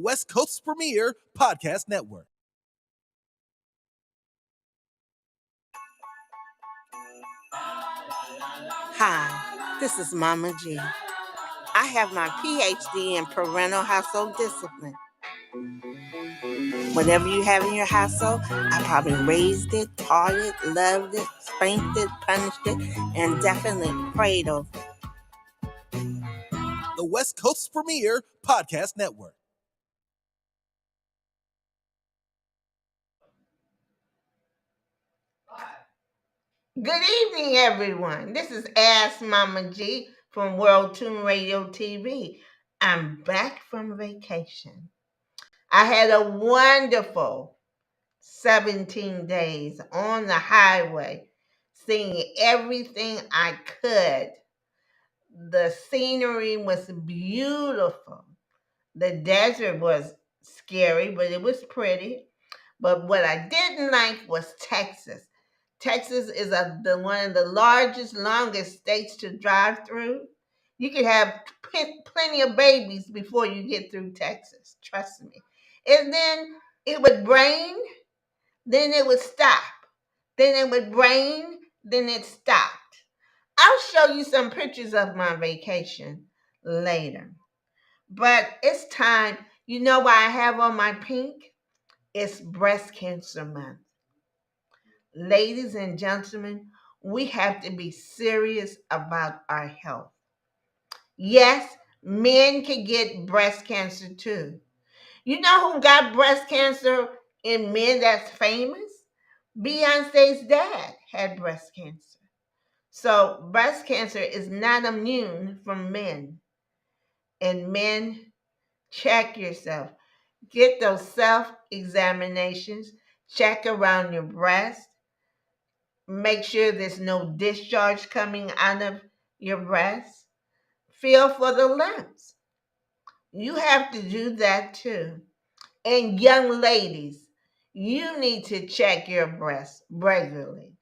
West Coast's premier podcast network. Hi, this is Mama G. I have my PhD in parental household discipline. Whatever you have in your household, I probably raised it, taught it, loved it, spanked it, punished it, and definitely prayed over it. The West Coast's premier podcast network. Good evening, everyone. This is Ask Mama G from World Tune Radio TV. I'm back from vacation. I had a wonderful 17 days on the highway, seeing everything I could. The scenery was beautiful. The desert was scary, but it was pretty. But what I didn't like was Texas. Texas is one of the largest, longest states to drive through. You could have plenty of babies before you get through Texas. Trust me. And then it would rain, then it would stop. Then it would rain, then it stopped. I'll show you some pictures of my vacation later. But it's time. You know why I have on my pink? It's Breast Cancer Month. Ladies and gentlemen, we have to be serious about our health. Yes, men can get breast cancer too. You know who got breast cancer in men that's famous? Beyonce's dad had breast cancer. So breast cancer is not immune from men. And men, check yourself. Get those self-examinations. Check around your breast. Make sure there's no discharge coming out of your breast. Feel for the lumps. You have to do that too. And young ladies, you need to check your breasts regularly,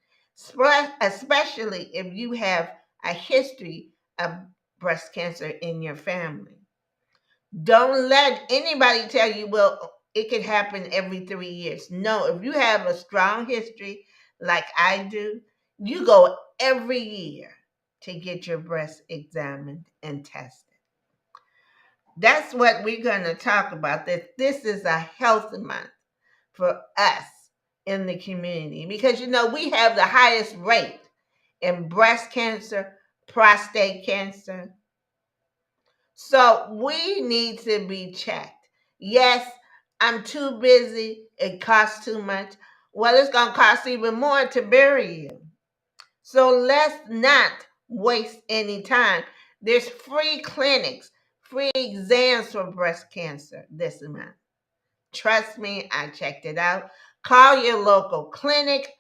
especially if you have a history of breast cancer in your family. Don't let anybody tell you, well, it could happen every 3 years. No, if you have a strong history like I do, you go every year to get your breast examined and tested. That's what we're going to talk about, that this is a health month for us in the community because, we have the highest rate in breast cancer, prostate cancer. So we need to be checked. Yes, I'm too busy. It costs too much. Well, it's going to cost even more to bury you. So let's not waste any time. There's free clinics, free exams for breast cancer this month. Trust me, I checked it out. Call your local clinic.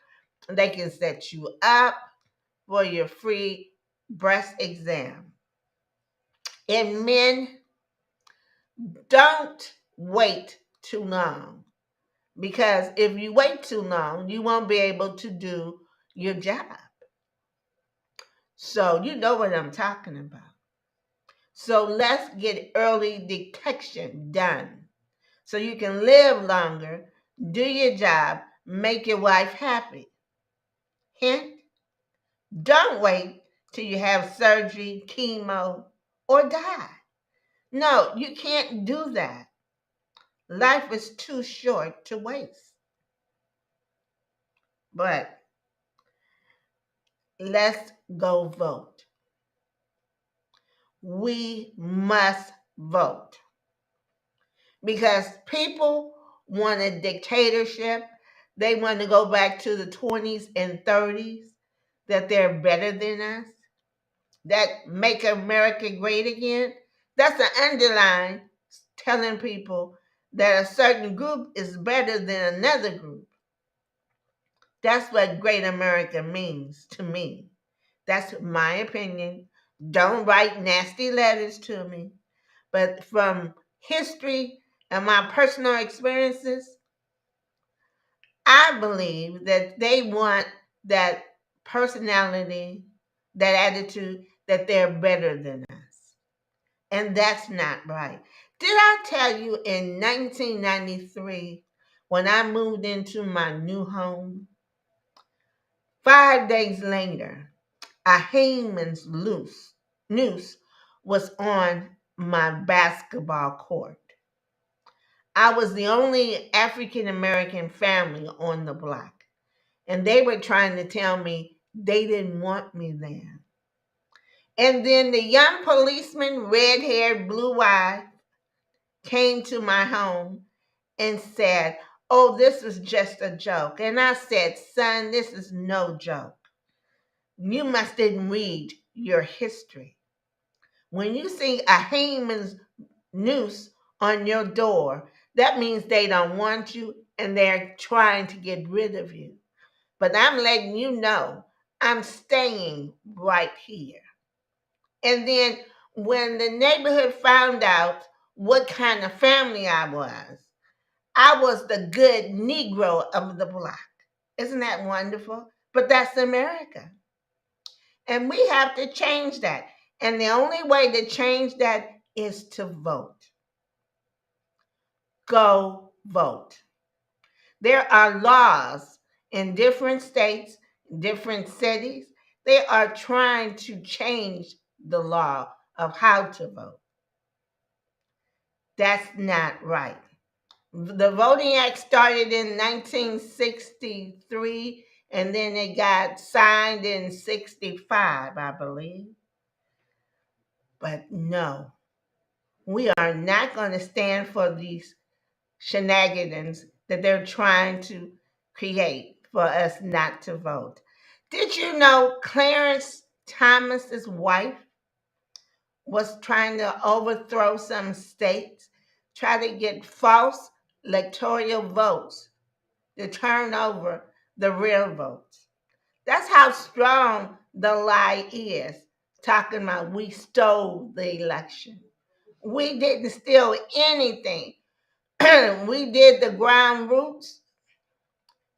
They can set you up for your free breast exam. And men, don't wait too long, because if you wait too long, you won't be able to do your job. So you know what I'm talking about. So let's get early detection done so you can live longer, do your job, make your wife happy. Hint, don't wait till you have surgery, chemo, or die. No, you can't do that. Life is too short to waste. But let's go vote. We must vote. Because people want a dictatorship. They want to go back to the 20s and 30s, that they're better than us, that make America great again. That's an underline telling people that a certain group is better than another group. That's what great America means to me. That's my opinion. Don't write nasty letters to me. But from history and my personal experiences, I believe that they want that personality, that attitude, that they're better than us. And that's not right. Did I tell you in 1993, when I moved into my new home, 5 days later, a hangman's noose was on my basketball court. I was the only African American family on the block, and they were trying to tell me they didn't want me there. And then the young policeman, red haired, blue eyed, came to my home and said, "Oh, this was just a joke." And I said, "Son, this is no joke. You must didn't read your history. When you see a hangman's noose on your door, that means they don't want you and they're trying to get rid of you. But I'm letting you know I'm staying right here." And then when the neighborhood found out what kind of family I was the good Negro of the block. Isn't that wonderful? But that's America. And we have to change that. And the only way to change that is to vote. Go vote. There are laws in different states, different cities. They are trying to change the law of how to vote. That's not right. The Voting Act started in 1963 and then it got signed in 65, I believe. But no, we are not going to stand for these shenanigans that they're trying to create for us not to vote. Did you know Clarence Thomas's wife was trying to overthrow some states, try to get false electoral votes to turn over the real votes? That's how strong the lie is, talking about we stole the election. We didn't steal anything. We did the ground roots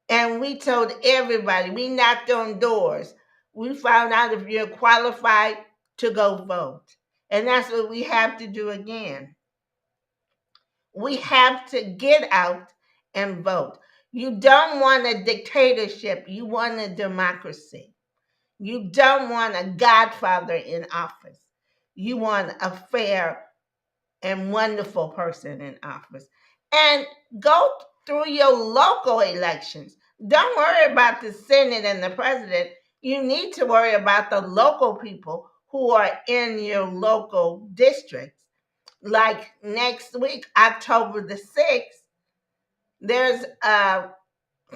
and we told everybody, we knocked on doors. We found out if you're qualified to go vote. And that's what we have to do again. We have to get out and vote. You don't want a dictatorship, you want a democracy. You don't want a godfather in office. You want a fair and wonderful person in office. And go through your local elections. Don't worry about the Senate and the president. You need to worry about the local people who are in your local districts. Like next week, October the 6th, there's a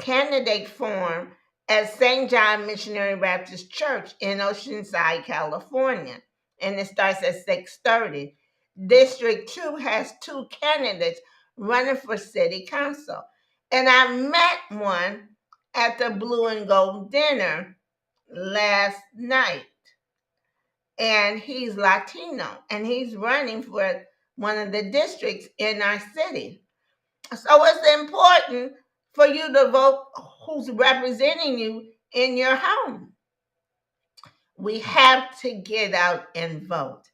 candidate forum at St. John Missionary Baptist Church in Oceanside, California, and it starts at 6:30. District 2 has two candidates running for city council. And I met one at the Blue and Gold dinner last night. And he's Latino and he's running for one of the districts in our city. So it's important for you to vote who's representing you in your home. We have to get out and vote.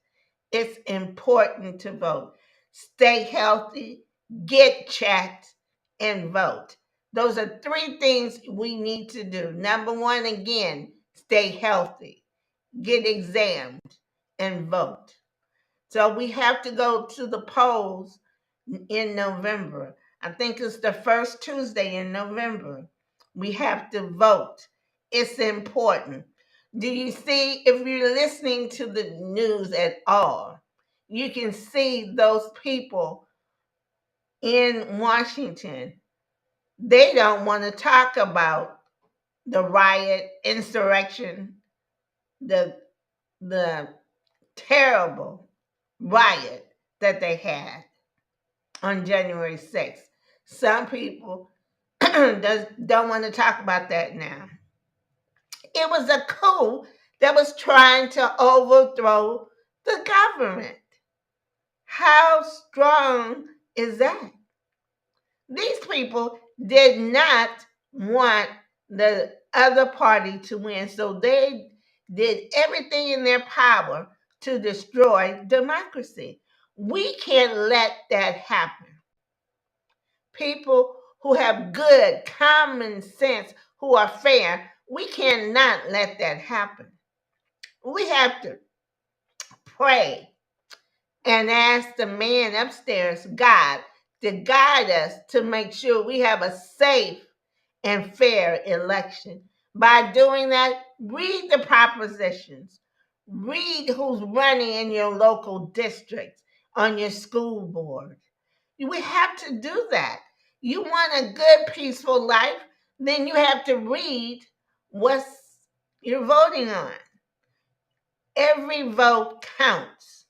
It's important to vote. Stay healthy, get checked, and vote. Those are three things we need to do. Number one, again, stay healthy, get examined, and vote. So we have to go to the polls in November. I think it's the first Tuesday in November. We have to vote. It's important. Do you see, if you're listening to the news at all, you can see those people in Washington. They don't want to talk about the riot, insurrection, the the terrible riot that they had on January 6th. Some people don't want to talk about that now. It was a coup that was trying to overthrow the government. How strong is that? These people did not want the other party to win, so they did everything in their power to destroy democracy. We can't let that happen. People who have good common sense, who are fair, we cannot let that happen. We have to pray and ask the man upstairs, God, to guide us to make sure we have a safe and fair election. By doing that, read the propositions. Read who's running in your local district, on your school board. We have to do that. You want a good, peaceful life, then you have to read what you're voting on. Every vote counts.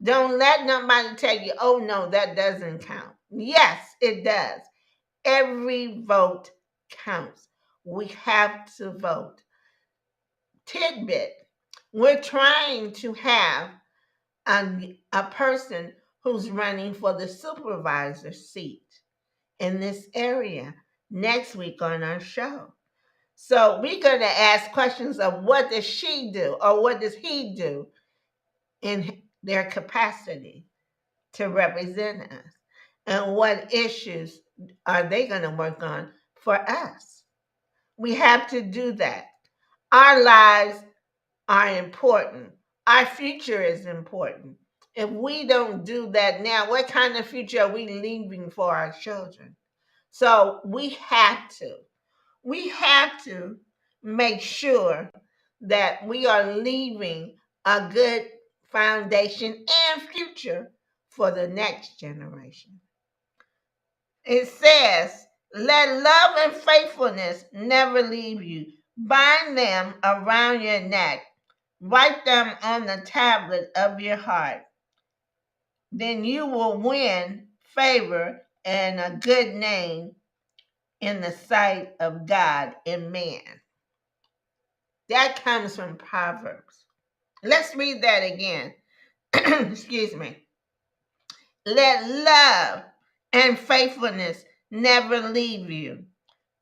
Don't let nobody tell you, oh no, that doesn't count. Yes, it does. Every vote counts. We have to vote. Tidbit. We're trying to have a person who's running for the supervisor seat in this area next week on our show. So we're going to ask questions of what does she do or what does he do in their capacity to represent us, and what issues are they going to work on for us. We have to do that. Our lives are important. Our future is important. If we don't do that now, what kind of future are we leaving for our children? So we have to make sure that we are leaving a good foundation and future for the next generation. It says, let love and faithfulness never leave you. Bind them around your neck. Write them on the tablet of your heart. Then you will win favor and a good name in the sight of God and man. That comes from Proverbs. Let's read that again. Excuse me. Let love and faithfulness never leave you.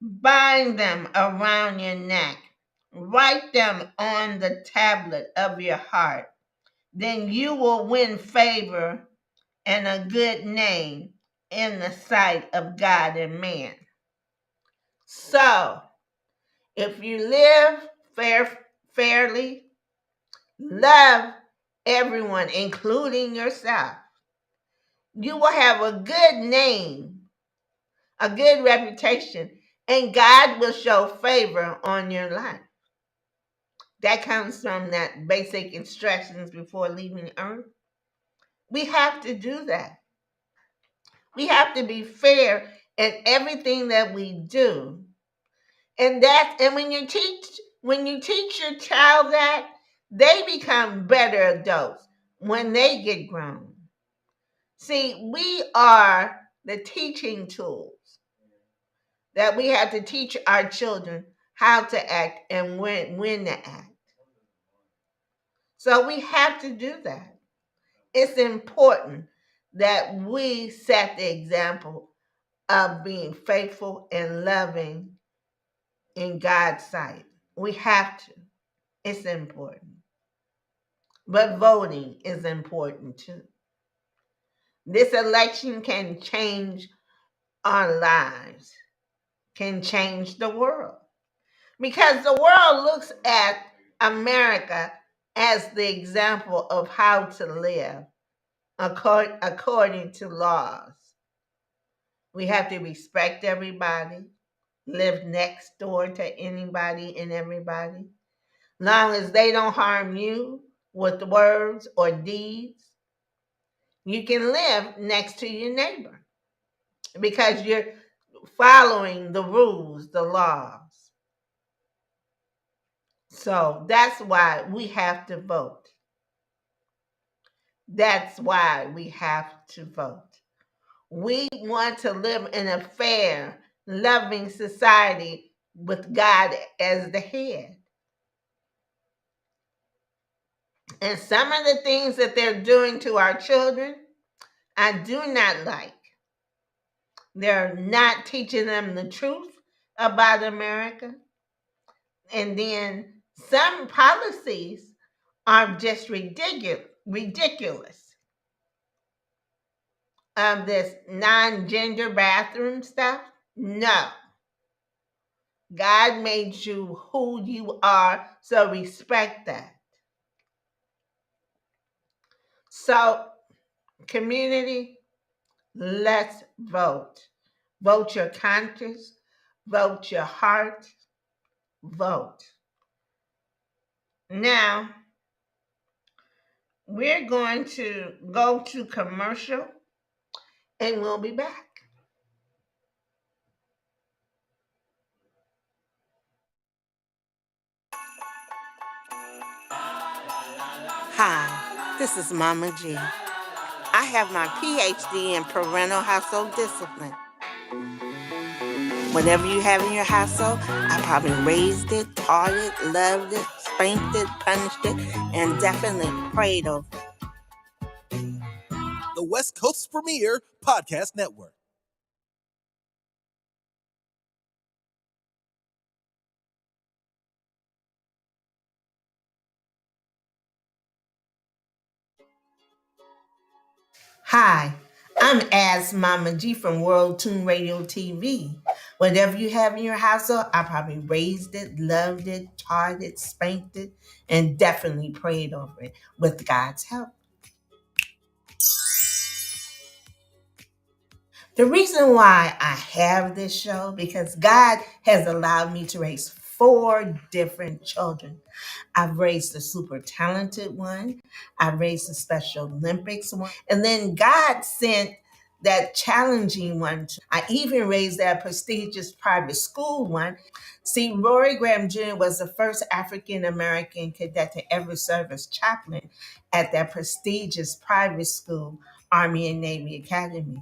Bind them around your neck. Write them on the tablet of your heart. Then you will win favor and a good name in the sight of God and man. So, if you live fairly, love everyone, including yourself, you will have a good name, a good reputation, and God will show favor on your life. That comes from that basic instructions before leaving earth. We have to do that. We have to be fair in everything that we do. And when you teach your child that, they become better adults when they get grown. See, we are the teaching tools that we have to teach our children how to act and when to act. So we have to do that. It's important that we set the example of being faithful and loving in God's sight. We have to. It's important. But voting is important too. This election can change our lives, can change the world. Because the world looks at America as the example of how to live according to laws. We have to respect everybody, live next door to anybody and everybody. Long as they don't harm you with words or deeds, you can live next to your neighbor because you're following the rules, the laws. So that's why we have to vote. That's why we have to vote. We want to live in a fair, loving society with God as the head. And some of the things that they're doing to our children, I do not like. They're not teaching them the truth about America. And then some policies are just ridiculous. this non-gender bathroom stuff. No. God made you who you are, so respect that. So, community, let's vote. Vote your conscience, vote your heart, vote. Now, we're going to go to commercial and we'll be back. Hi, this is Mama G. I have my PhD in parental household discipline. Whatever you have in your household, I probably raised it, taught it, loved it, spanked it, punished it, and definitely prayed over it. The West Coast's premier podcast network. Hi, I'm As Mama G from World Tune Radio TV. Whatever you have in your household, I probably raised it, loved it, taught it, spanked it, and definitely prayed over it with God's help. The reason why I have this show, because God has allowed me to raise 4 different children. I've raised a super talented one. I've raised a Special Olympics one. And then God sent that challenging one. I even raised that prestigious private school one. See, Rory Graham Jr. was the first African American cadet to ever serve as chaplain at that prestigious private school, Army and Navy Academy.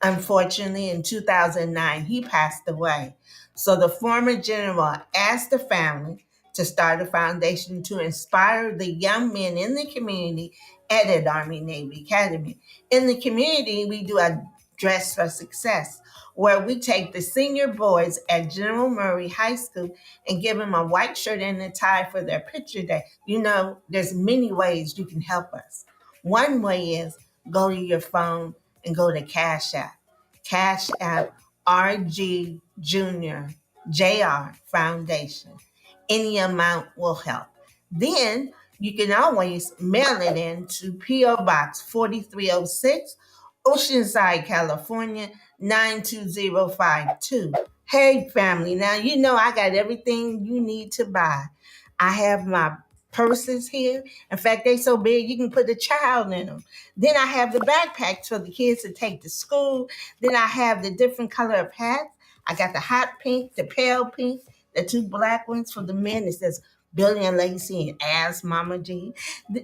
Unfortunately, in 2009, he passed away. So the former general asked the family to start a foundation to inspire the young men in the community at an Army Navy Academy. In the community, we do a Dress for Success, where we take the senior boys at General Murray High School and give them a white shirt and a tie for their picture day. You know, there's many ways you can help us. One way is go to your phone and go to Cash App. Cash App RG Junior JR Foundation. Any amount will help. Then you can always mail it in to P.O. Box 4306, Oceanside, California 92052. Hey, family, now you know I got everything you need to buy. I have my purses here. In fact, they so big you can put a child in them. Then I have the backpacks for the kids to take to school. Then I have the different color of hats. I got the hot pink, the pale pink, the 2 black ones for the men. It says Billy and Lacey and Ask Mama G.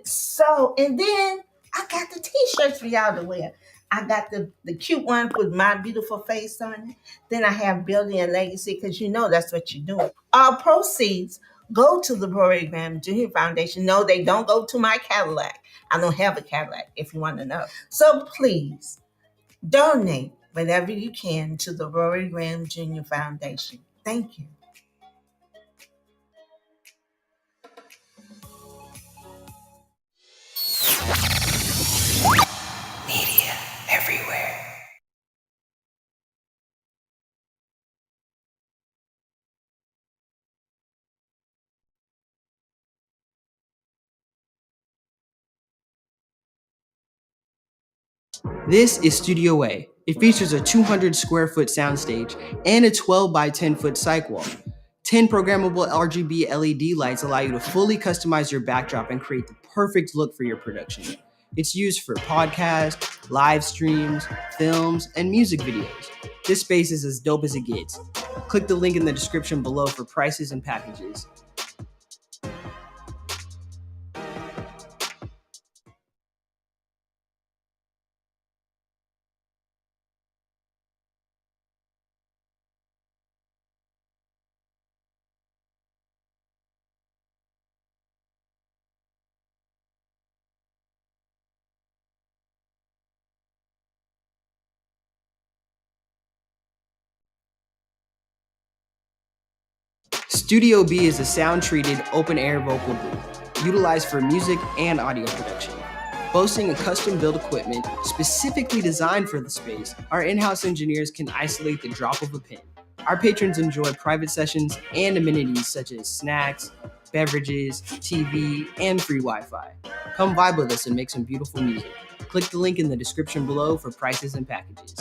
So, and then I got the t-shirts for y'all to wear. I got the cute one with my beautiful face on it. Then I have Billy and Legacy because you know that's what you're doing. All proceeds go to the Rory Graham Jr. Foundation. No, they don't go to my Cadillac. I don't have a Cadillac, if you want to know. So please donate whatever you can to the Rory Graham Jr. Foundation. Thank you. Media everywhere. This is Studio A. It features a 200 square foot soundstage and a 12 by 10 foot cyc wall. 10 programmable RGB LED lights allow you to fully customize your backdrop and create the perfect look for your production. It's used for podcasts, live streams, films, and music videos. This space is as dope as it gets. Click the link in the description below for prices and packages. Studio B is a sound-treated, open-air vocal booth, utilized for music and audio production. Boasting a custom-built equipment specifically designed for the space, our in-house engineers can isolate the drop of a pin. Our patrons enjoy private sessions and amenities such as snacks, beverages, TV, and free Wi-Fi. Come vibe with us and make some beautiful music. Click the link in the description below for prices and packages.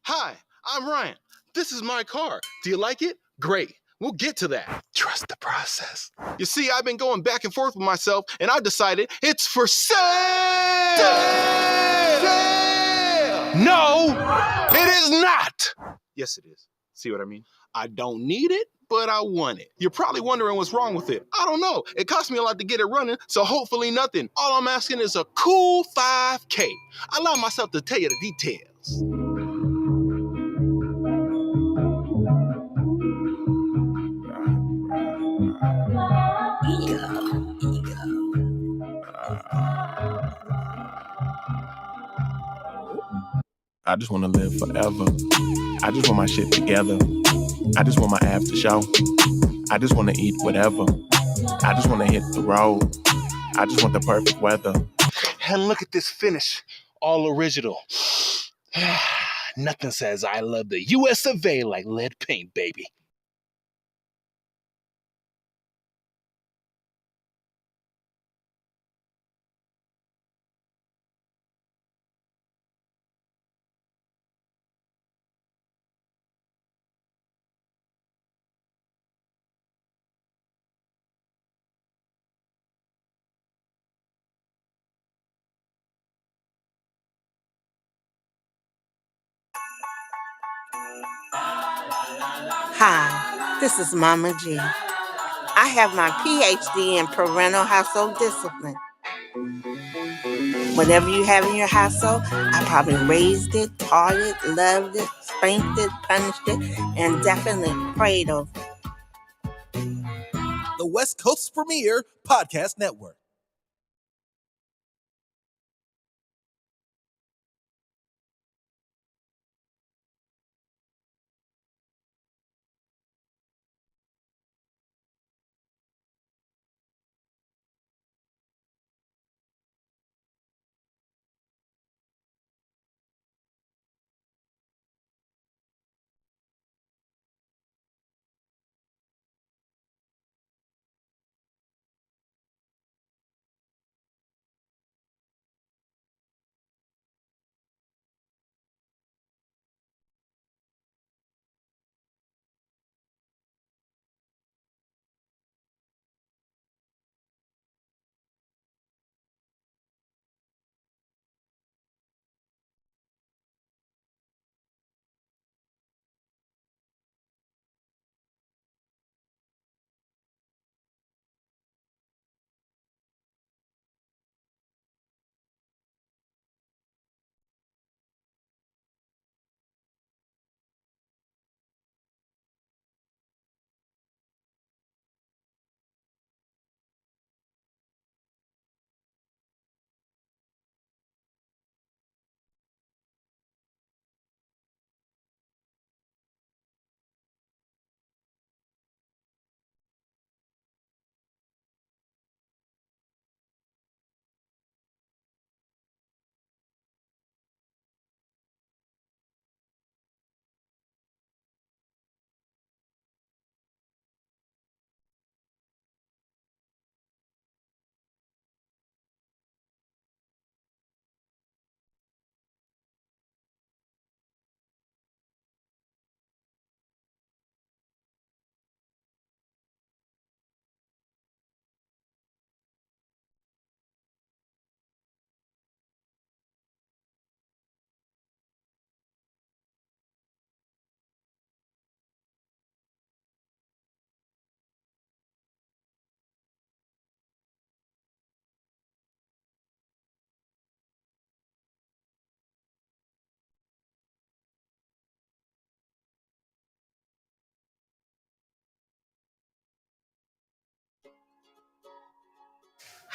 Hi, I'm Ryan. This is my car. Do you like it? Great. We'll get to that. Trust the process. You see, I've been going back and forth with myself, and I decided it's for sale! Sale! No, it is not! Yes, it is. See what I mean? I don't need it, but I want it. You're probably wondering what's wrong with it. I don't know. It cost me a lot to get it running, so hopefully nothing. All I'm asking is a cool 5K. Allow myself to tell you the details. I just want to live forever. I just want my shit together. I just want my abs to show. I just want to eat whatever. I just want to hit the road. I just want the perfect weather. And look at this finish, all original. Nothing says I love the US of A like lead paint, baby. Hi, this is Mama G. I have my PhD in parental household discipline. Whatever you have in your household, I probably raised it, taught it, loved it, spanked it, punished it, and definitely prayed over it. The West Coast's premier podcast network.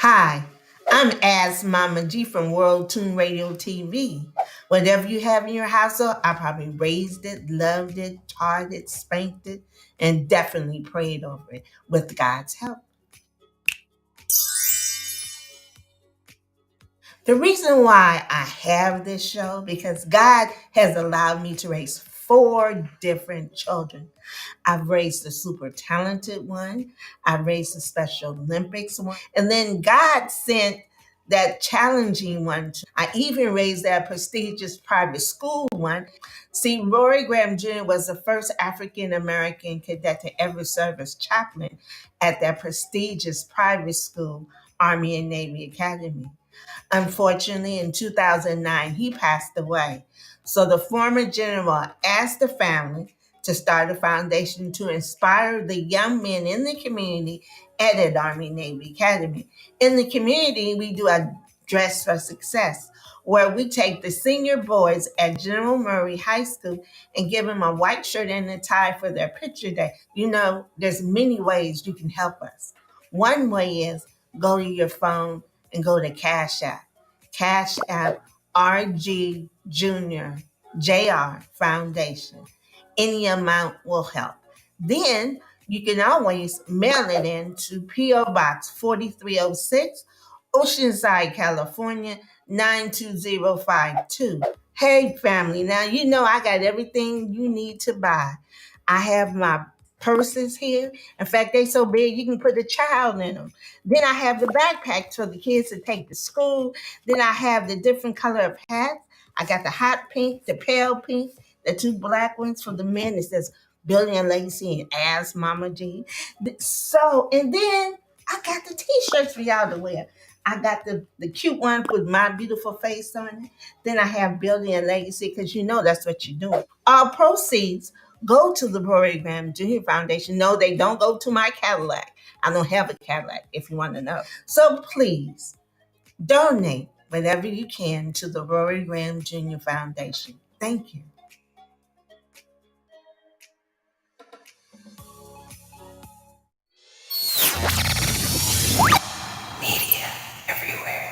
Hi, I'm As Mama G from World Tune Radio TV. Whatever you have in your household, I probably raised it, loved it, taught it, spanked it, and definitely prayed over it with God's help. The reason why I have this show because God has allowed me to raise 4 different children. I've raised a super talented one. I've raised a Special Olympics one. And then God sent that challenging one. I even raised that prestigious private school one. See, Rory Graham Jr. was the first African American cadet to ever serve as chaplain at that prestigious private school, Army and Navy Academy. Unfortunately, in 2009, he passed away. So the former general asked the family to start a foundation to inspire the young men in the community at an Army Navy Academy. In the community, we do a Dress for Success, where we take the senior boys at General Murray High School and give them a white shirt and a tie for their picture day. You know, there's many ways you can help us. One way is go to your phone and go to Cash App. Cash App RG Junior JR Foundation. Any amount will help. Then you can always mail it in to P.O. Box 4306, Oceanside, California 92052. Hey, family, now you know I got everything you need to buy. I have my purses here. In fact, they so big you can put a child in them. Then I have the backpacks for the kids to take to school. Then I have the different color of hats. I got the hot pink, the pale pink, the 2 black ones for the men. It says Billy and Lacey and Ask Mama G. So, and then I got the t-shirts for y'all to wear. I got the cute one with my beautiful face on it. Then I have Billy and Legacy because you know that's what you're doing. All proceeds go to the Rory Graham Jr. Foundation. No, they don't go to my Cadillac. I don't have a Cadillac if you want to know. So please donate whatever you can to the Rory Graham Jr. Foundation. Thank you. Media everywhere.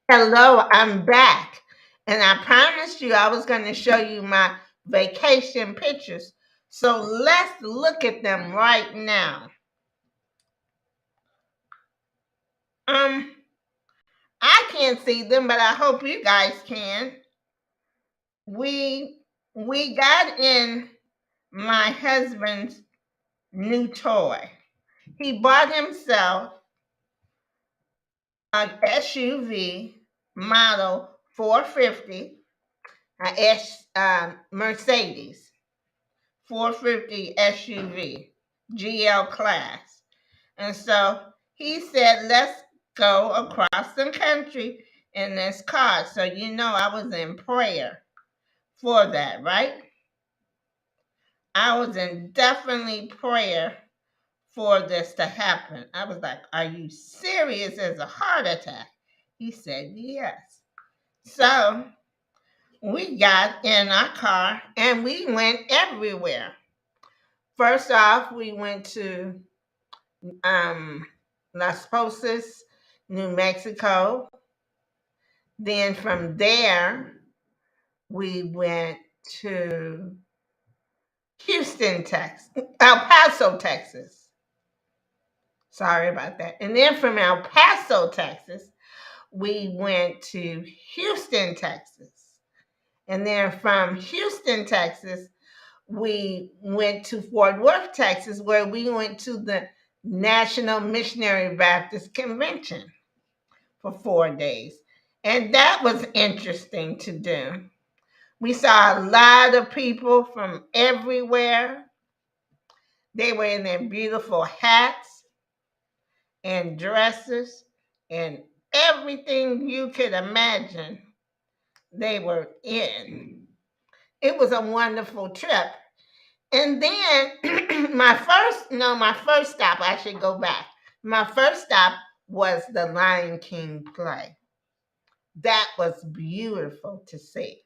Hello, I'm back. And I promised you I was going to show you my vacation pictures. So let's look at them right now. Um, I can't see them, but I hope you guys can. We we got in my husband's new toy. He bought himself an SUV model 450, Mercedes 450 SUV, GL class. And so he said, let's go across the country in this car. So you know I was in prayer for that, right? I was in definitely prayer for this to happen. I was like, are you serious as a heart attack? He said, yes. So we got in our car and we went everywhere. First off, we went to Las Posas, New Mexico. Then from there, we went to Houston, Texas, El Paso, Texas. Sorry about that. And then from El Paso, Texas, we went to Houston, Texas. And then from Houston, Texas, we went to Fort Worth, Texas, where we went to the National Missionary Baptist Convention for 4 days. And that was interesting to do. We saw a lot of people from everywhere. They were in their beautiful hats and dresses and everything you could imagine they were in. It was a wonderful trip. And then my first stop, I should go back. My first stop was the Lion King play. That was beautiful to see.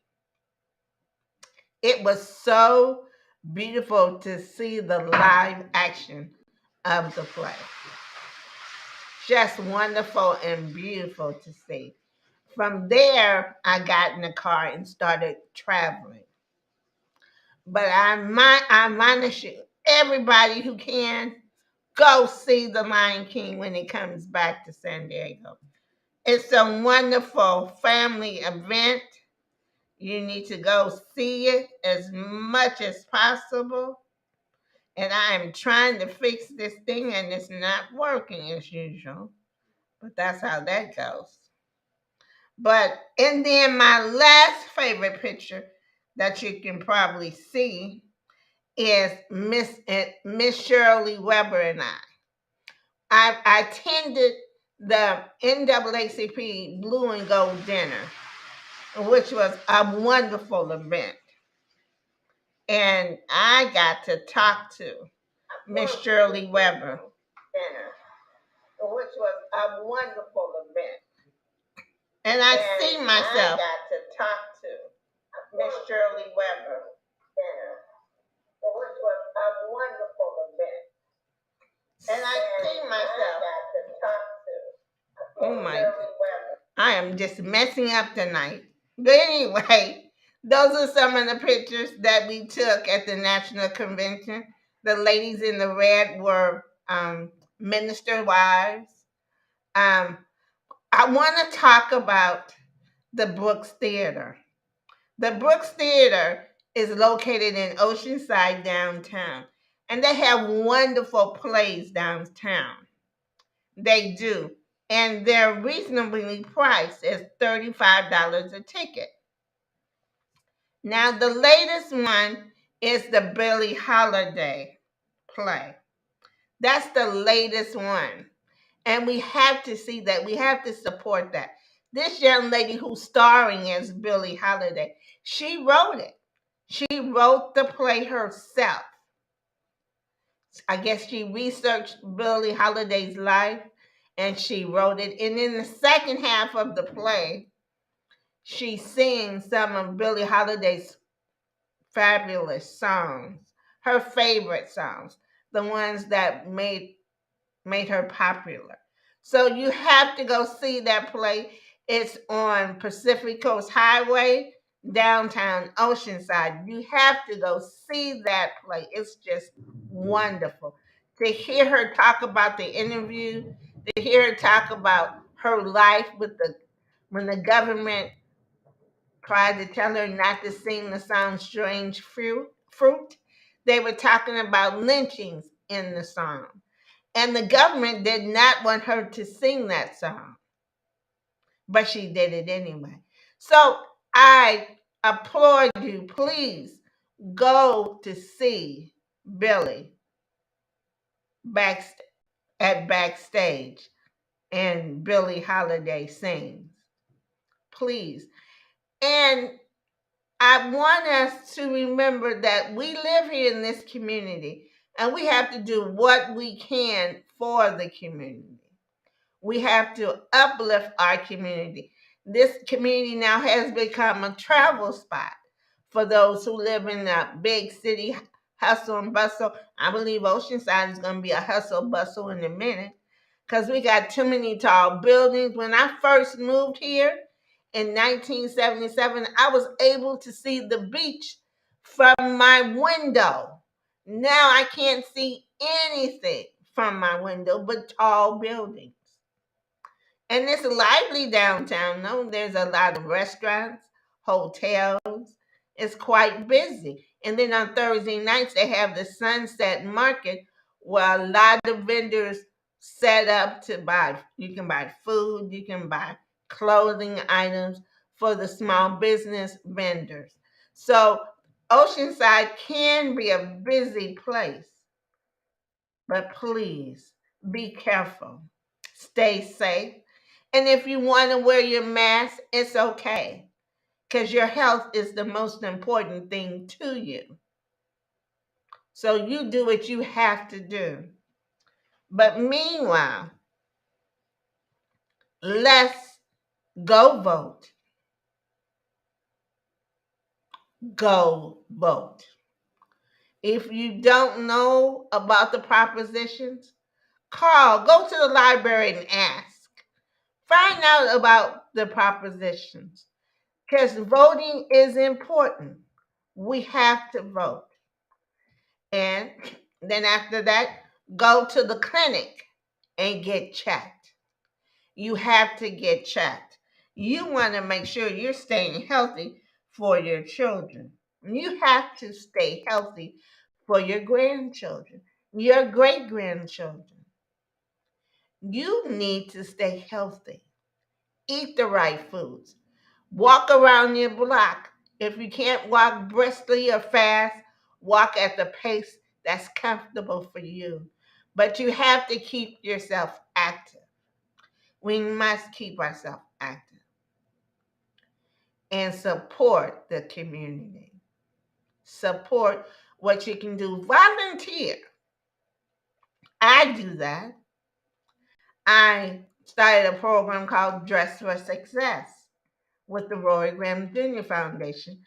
It was so beautiful to see the live action of the play. Just wonderful and beautiful to see. From there, I got in the car and started traveling. But I admonish you, everybody who can, go see the Lion King when it comes back to San Diego. It's a wonderful family event. You need to go see it as much as possible. And I am trying to fix this thing and it's not working as usual. But that's how that goes. And then my last favorite picture that you can probably see is Miss Shirley Weber and I attended the NAACP Blue and Gold Dinner, which was a wonderful event. And I got to talk to Miss Shirley Weber, which was a wonderful event. And I see myself. I got to talk to Miss Shirley Weber, which was a wonderful event. And I see myself. Oh my! I am just messing up tonight. But anyway, those are some of the pictures that we took at the National Convention. The ladies in the red were minister wives. I want to talk about the Brooks Theater. The Brooks Theater is located in Oceanside downtown, and they have wonderful plays downtown. They do, and they're reasonably priced at $35 a ticket. Now, the latest one is the Billie Holiday play. That's the latest one. And we have to see that. We have to support that. This young lady who's starring as Billie Holiday, she wrote it. She wrote the play herself. I guess she researched Billie Holiday's life and she wrote it. And in the second half of the play, she sings some of Billie Holiday's fabulous songs, her favorite songs, the ones that made her popular. So you have to go see that play. It's on Pacific Coast Highway, downtown Oceanside. You have to go see that play. It's just wonderful. To hear her talk about the interview, to hear her talk about her life when the government tried to tell her not to sing the song Strange Fruit. They were talking about lynchings in the song. And the government did not want her to sing that song, but she did it anyway. So I applaud you. Please go to see Billie backstage and Billie Holiday sings. Please. And I want us to remember that we live here in this community and we have to do what we can for the community. We have to uplift our community. This community now has become a travel spot for those who live in the big city hustle and bustle. I believe Oceanside is going to be a hustle bustle in a minute because we got too many tall buildings. When I first moved here in 1977, I was able to see the beach from my window. Now I can't see anything from my window but tall buildings. And it's lively downtown, though. There's a lot of restaurants, hotels. It's quite busy. And then on Thursday nights, they have the Sunset Market where a lot of vendors set up to buy. You can buy food, you can buy clothing items for the small business vendors. So Oceanside can be a busy place, but please be careful. Stay safe. And if you want to wear your mask, it's okay because your health is the most important thing to you. So you do what you have to do. But meanwhile, let's go vote. Go vote. If you don't know about the propositions, go to the library and ask. Find out about the propositions because voting is important. We have to vote. And then after that, go to the clinic and get checked. You have to get checked. You want to make sure you're staying healthy for your children. You have to stay healthy for your grandchildren, your great grandchildren. You need to stay healthy. Eat the right foods. Walk around your block. If you can't walk briskly or fast, walk at the pace that's comfortable for you. But you have to keep yourself active. We must keep ourselves active and support the community. Support what you can do. Volunteer. I do that. I started a program called Dress for Success with the Roy Graham Jr. Foundation.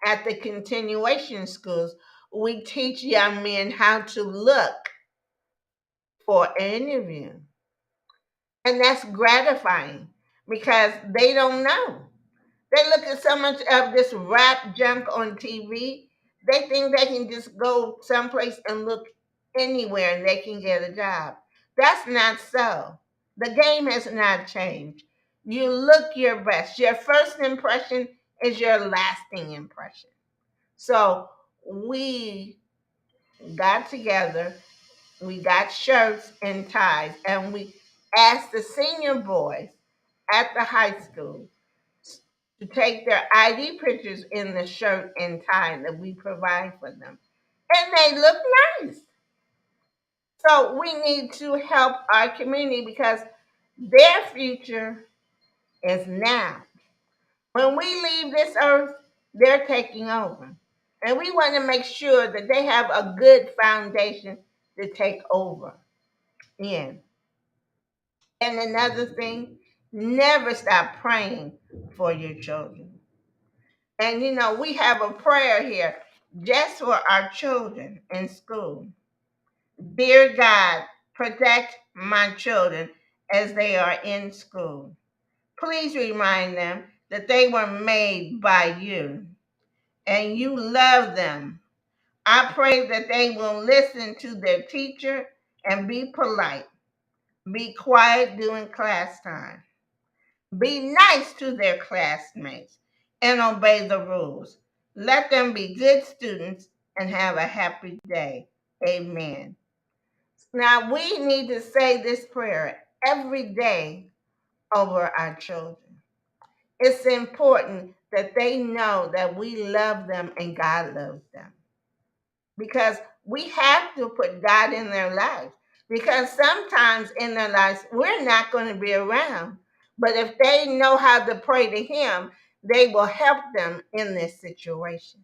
At the continuation schools, we teach young men how to look for an interview. And that's gratifying because they don't know. They look at so much of this rap junk on TV, they think they can just go someplace and look anywhere and they can get a job. That's not so. The game has not changed. You look your best. Your first impression is your lasting impression. So we got together, we got shirts and ties, and we asked the senior boys at the high school to take their ID pictures in the shirt and tie that we provide for them. And they look nice. So we need to help our community because their future is now. When we leave this earth, they're taking over. And we want to make sure that they have a good foundation to take over in. And another thing, never stop praying for your children. And we have a prayer here just for our children in school. Dear God, protect my children as they are in school. Please remind them that they were made by you and you love them. I pray that they will listen to their teacher and be polite. Be quiet during class time. Be nice to their classmates and obey the rules. Let them be good students and have a happy day. Amen. Now, we need to say this prayer every day over our children. It's important that they know that we love them and God loves them, because we have to put God in their lives. Because sometimes in their lives, we're not going to be around. But if they know how to pray to Him, they will help them in this situation.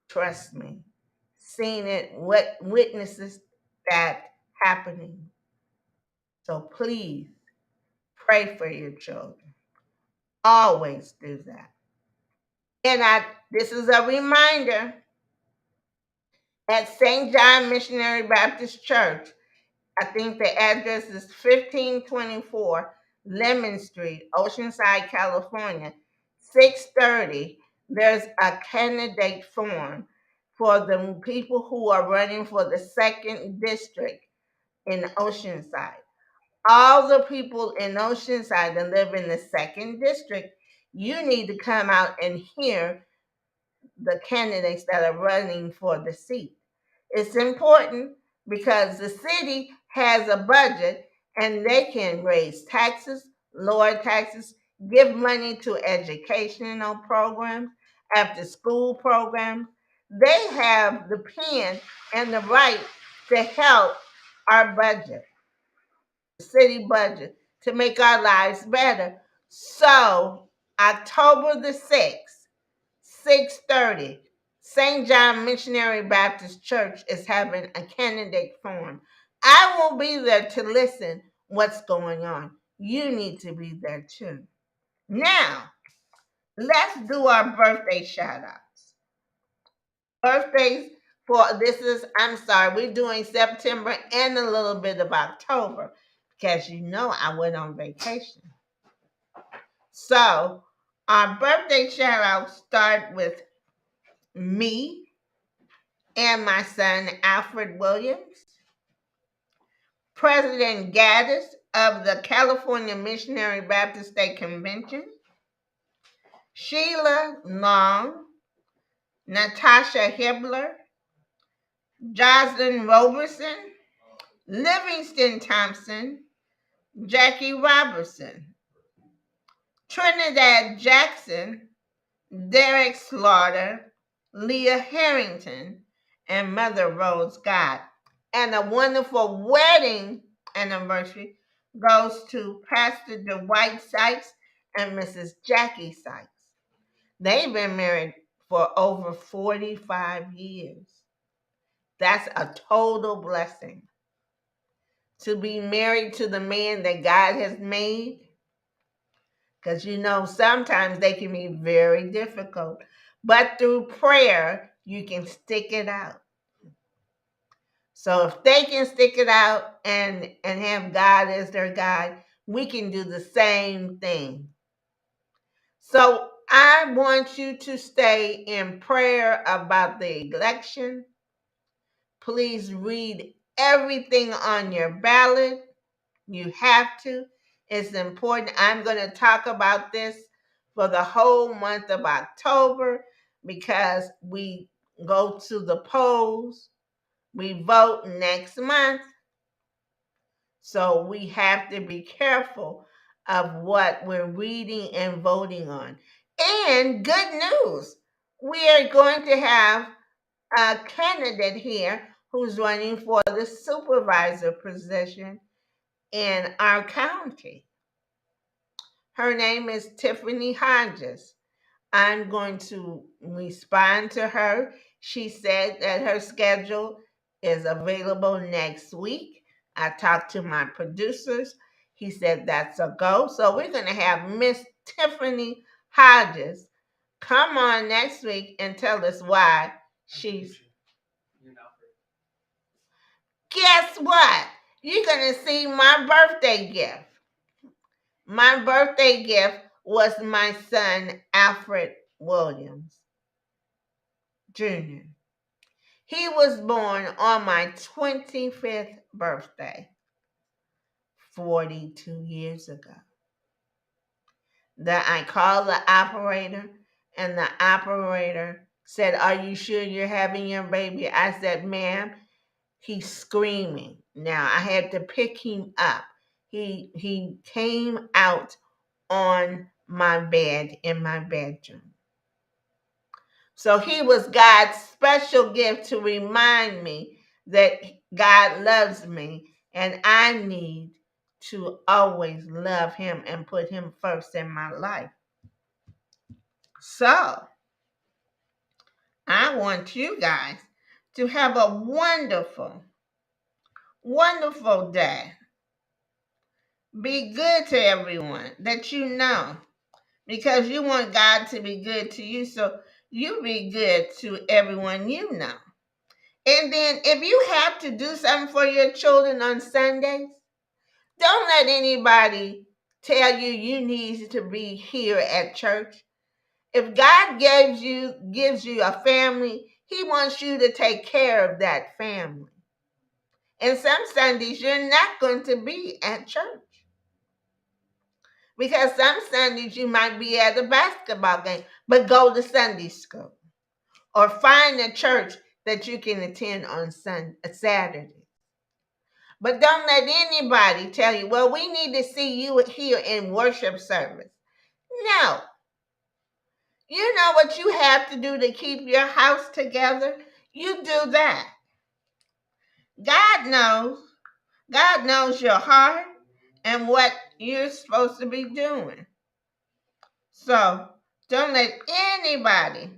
Trust me. Seen it, what witnesses that happening. So please pray for your children. Always do that. And this is a reminder at St. John Missionary Baptist Church. I think the address is 1524 Lemon Street, Oceanside, California, 630. There's a candidate form for the people who are running for the second district in Oceanside. All the people in Oceanside that live in the second district, you need to come out and hear the candidates that are running for the seat. It's important because the city has a budget and they can raise taxes, lower taxes, give money to educational programs, after school programs. They have the pen and the right to help our budget, the city budget, to make our lives better. So, October the 6th, 6:30, St. John Missionary Baptist Church is having a candidate forum. I will be there to listen what's going on. You need to be there too. Now, let's do our birthday shout outs. Birthdays we're doing September and a little bit of October because I went on vacation. So, our birthday shout outs start with me and my son, Alfred Williams, President Gaddis of the California Missionary Baptist State Convention, Sheila Long, Natasha Hibler, Jocelyn Roberson, Livingston Thompson, Jackie Robertson, Trinidad Jackson, Derek Slaughter, Leah Harrington, and Mother Rose Scott. And a wonderful wedding anniversary goes to Pastor Dwight Sykes and Mrs. Jackie Sykes. They've been married for over 45 years. That's a total blessing. To be married to the man that God has made, because sometimes they can be very difficult. But through prayer, you can stick it out. So if they can stick it out and have God as their guide, we can do the same thing. So I want you to stay in prayer about the election. Please read everything on your ballot. You have to. It's important. I'm going to talk about this for the whole month of October because we go to the polls. We vote next month. So we have to be careful of what we're reading and voting on. And good news, we are going to have a candidate here who's running for the supervisor position in our county. Her name is Tiffany Hodges. I'm going to respond to her. She said that her schedule is available next week. I talked to my producers. He said that's a go. So we're going to have Miss Tiffany Hodges come on next week and tell us why she's. Guess what? You're going to see my birthday gift. My birthday gift was my son, Alfred Williams Jr. He was born on my 25th birthday, 42 years ago. That I called the operator, and the operator said, "Are you sure you're having your baby?" I said, "Ma'am, he's screaming. Now I had to pick him up. He came out on my bed in my bedroom. So he was God's special gift to remind me that God loves me and I need to always love him and put him first in my life. So I want you guys to have a wonderful, wonderful day. Be good to everyone that you know because you want God to be good to you. So you be good to everyone you know. And then if you have to do something for your children on Sundays, don't let anybody tell you you need to be here at church. If God gives you a family, he wants you to take care of that family. And some Sundays you're not going to be at church. Because some Sundays you might be at a basketball game, but go to Sunday school. Or find a church that you can attend on Saturday. But don't let anybody tell you, well, we need to see you here in worship service. No. You know what you have to do to keep your house together? You do that. God knows. God knows your heart and what you're supposed to be doing. So don't let anybody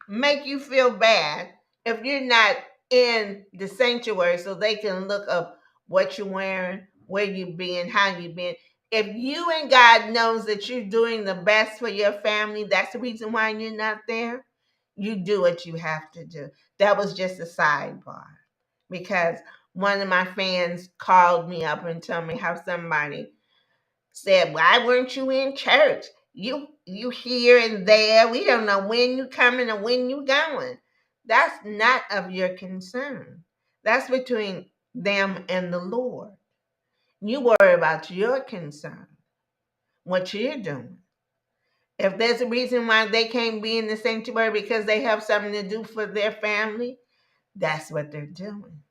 make you feel bad if you're not in the sanctuary so they can look up what you're wearing, where you've been, how you've been. If you and God knows that you're doing the best for your family, that's the reason why you're not there. You do what you have to do. That was just a sidebar because one of my fans called me up and told me how somebody said, why weren't you in church? You here and there. We don't know when you coming or when you going. That's not of your concern. That's between them and the Lord. You worry about your concern, what you're doing. If there's a reason why they can't be in the sanctuary because they have something to do for their family, that's what they're doing.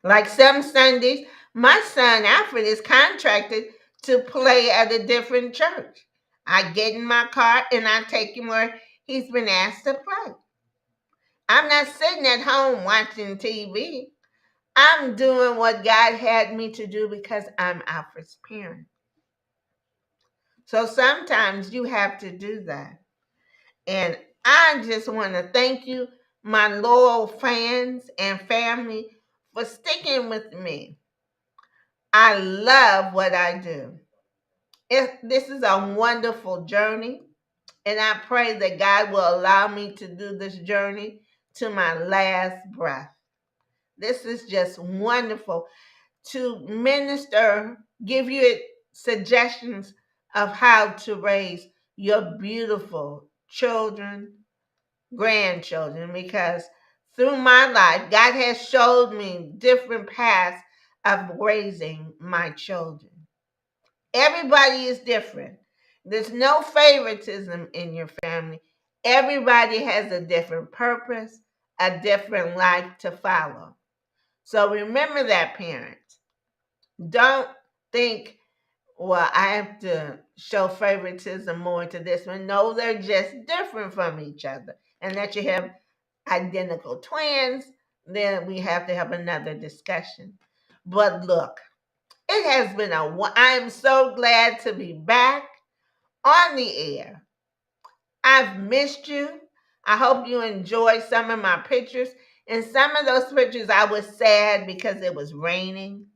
Like some Sundays, my son Alfred is contracted to play at a different church. I get in my car and I take him where he's been asked to play. I'm not sitting at home watching TV. I'm doing what God had me to do because I'm Alfred's parent. So sometimes you have to do that. And I just want to thank you, my loyal fans and family, for sticking with me. I love what I do. This is a wonderful journey, and I pray that God will allow me to do this journey to my last breath. This is just wonderful to minister, give you suggestions of how to raise your beautiful children, grandchildren, because through my life, God has showed me different paths of raising my children. Everybody is different. There's no favoritism in your family. Everybody has a different purpose, a different life to follow. So remember that, parents. Don't think, well, I have to show favoritism more to this one. No, they're just different from each other. And that you have identical twins, then we have to have another discussion. But look, it has been I am so glad to be back on the air. I've missed you. I hope you enjoyed some of my pictures. In some of those pictures, I was sad because it was raining.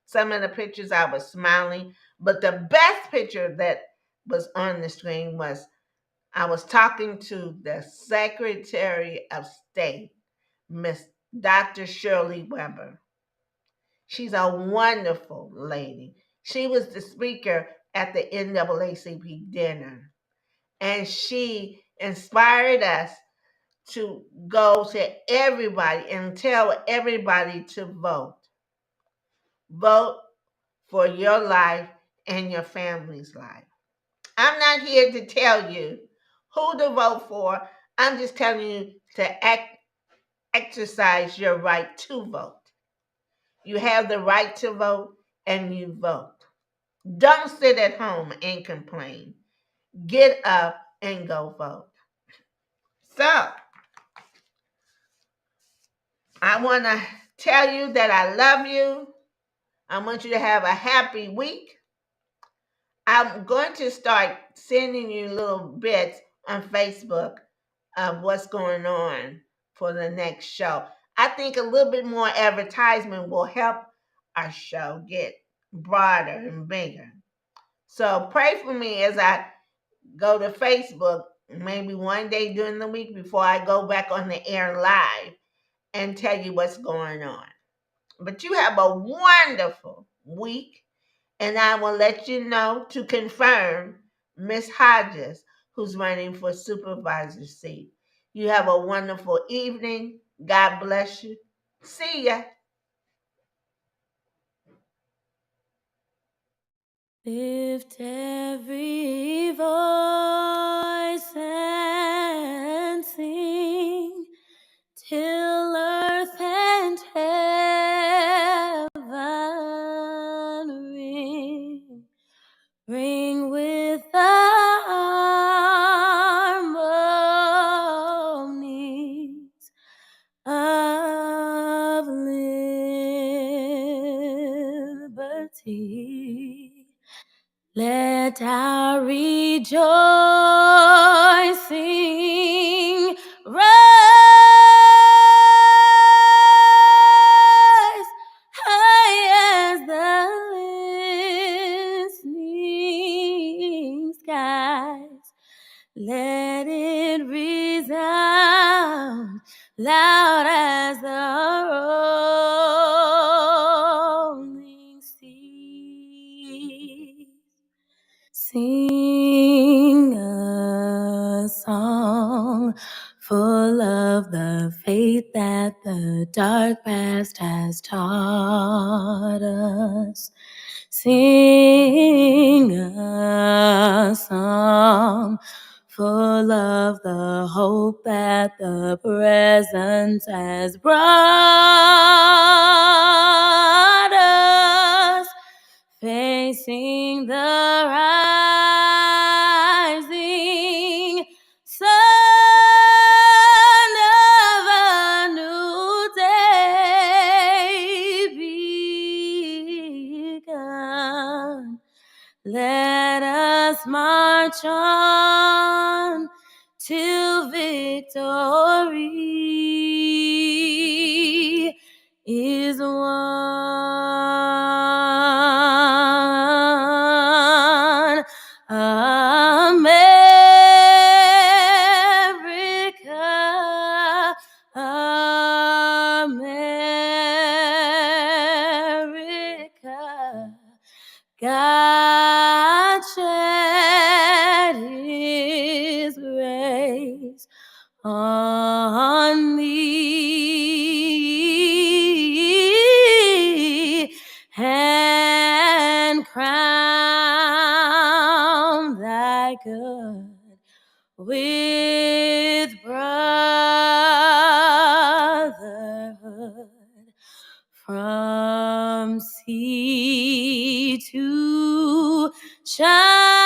Some of the pictures, I was smiling. But the best picture that was on the screen was I was talking to the Secretary of State, Miss Dr. Shirley Weber. She's a wonderful lady. She was the speaker at the NAACP dinner, and she inspired us to go to everybody and tell everybody to vote. Vote for your life and your family's life. I'm not here to tell you who to vote for. I'm just telling you to act exercise your right to vote. You have the right to vote and you vote. Don't sit at home and complain. Get up and go vote. So, I want to tell you that I love you. I want you to have a happy week. I'm going to start sending you little bits on Facebook of what's going on for the next show. I think a little bit more advertisement will help our show get broader and bigger. So pray for me as I go to Facebook maybe one day during the week before I go back on the air live and tell you what's going on. But you have a wonderful week, and I will let you know to confirm Miss Hodges, who's running for supervisor seat. You have a wonderful evening. God bless you. See ya. Lift every voice and sing till earth and heaven ring. Ring with the harmonies of liberty. Let our rejoicing rise high as the listening skies. Let it resound loud as the rolling sea. Sing a song full of the faith that the dark past has taught us. Sing a song full of the hope that the present has brought us. Facing the rising sun of a new day begun. Let us march on till victory is won. America, America, God shed his grace on thee and crown thy good with brotherhood from sea to shine.